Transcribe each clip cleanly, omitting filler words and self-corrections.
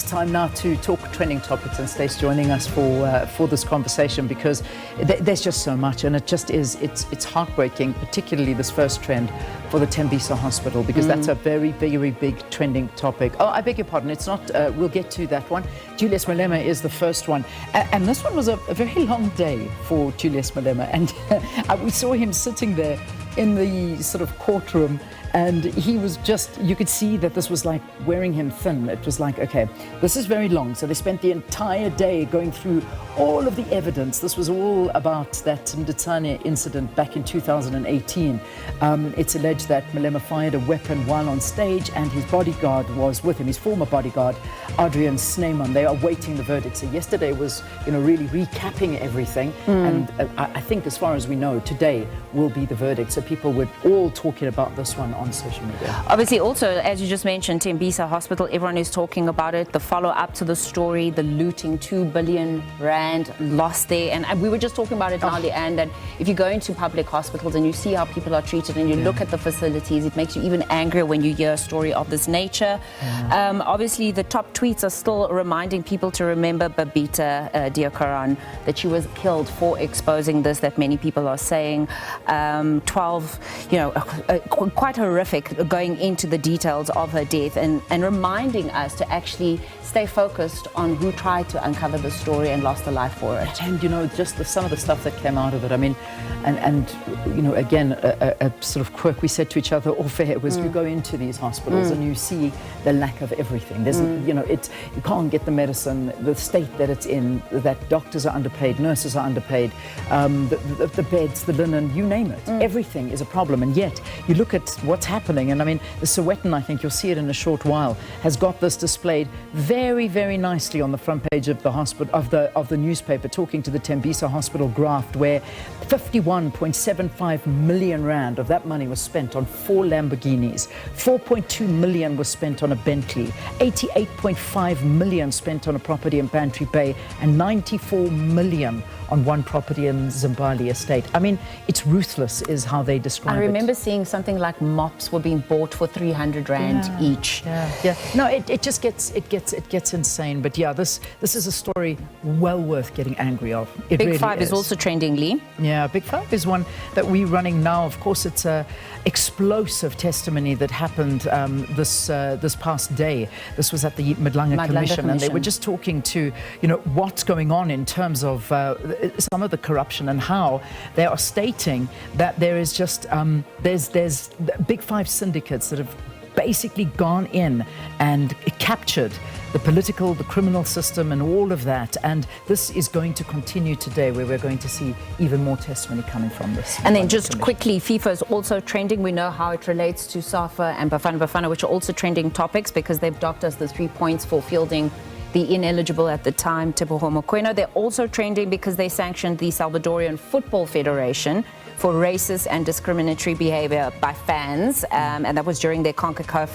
time now to talk trending topics, and Stace joining us for this conversation, because there's just so much, and it's heartbreaking, particularly this first trend for the Tembisa Hospital, because that's a very big trending topic. Oh, I beg your pardon, it's not, we'll get to that one. Julius Malema is the first one, and this one was a very long day for Julius Malema, and we saw him sitting there in the sort of courtroom, and he was just, you could see that this was like wearing him thin. It was like, okay, this is very long. So they spent the entire day going through all of the evidence. This was all about that Mditsane incident back in 2018. It's alleged that Malema fired a weapon while on stage, and his bodyguard was with him, his former bodyguard, Adrian Snyman. They are awaiting the verdict. So yesterday was, really recapping everything. And I think, as far as we know, today will be the verdict. So people were all talking about this one on social media. Obviously, also, as you just mentioned, Tembisa Hospital, everyone is talking about it. The follow-up to the story, the looting, 2 billion rand lost there. And we were just talking about it now, and that if you go into public hospitals and you see how people are treated, and you look at the facilities, it makes you even angrier when you hear a story of this nature. Obviously, the top tweets are still reminding people to remember Babita Diakaran, that she was killed for exposing this, that many people are saying. 12, quite horrific, going into the details of her death, and reminding us to actually stay focused on who tried to uncover the story and lost a life for it. And just some of the stuff that came out of it, I mean, and again, a sort of quirk we said to each other off air was, you go into these hospitals and you see the lack of everything. There's, you can't get the medicine, the state that it's in, that doctors are underpaid, nurses are underpaid, the beds, the linen, you name it. Everything is a problem, and yet you look at what's happening, and I mean, the Sowetan, I think you'll see it in a short while, has got this displayed very nicely on the front page of the hospital, of the newspaper, talking to the Tembisa Hospital graft, where 51.75 million rand of that money was spent on 4 Lamborghinis, 4.2 million was spent on a Bentley, 88.5 million spent on a property in Bantry Bay, and 94 million on one property in Zimbali Estate. I mean, it's ruthless is how they describe it. I remember seeing something like mops were being bought for 300 rand each. No, it just gets insane. But yeah, this is a story well worth getting angry of. It Big really Five is also trending, Lee. Yeah, Big Five is one that we're running now. Of course, it's a explosive testimony that happened this past day. This was at the Madlanga Commission, and they were just talking to what's going on in terms of some of the corruption, and how they are stating that there is just there's Big Five syndicates that have basically gone in and captured the political, the criminal system, and all of that. And this is going to continue today, where we're going to see even more testimony coming from this. And then just quickly, FIFA is also trending. We know how it relates to SAFA and Bafana, which are also trending topics, because they've docked us the 3 points for fielding the ineligible at the time, Teboho Mokoena. They're also trending because they sanctioned the Salvadorian Football Federation for racist and discriminatory behavior by fans, and that was during their CONCACAF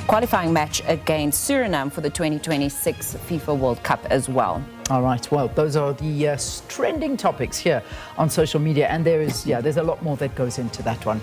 qualifying match against Suriname for the 2026 FIFA World Cup as well. All right, well, those are the trending topics here on social media, and there's a lot more that goes into that one.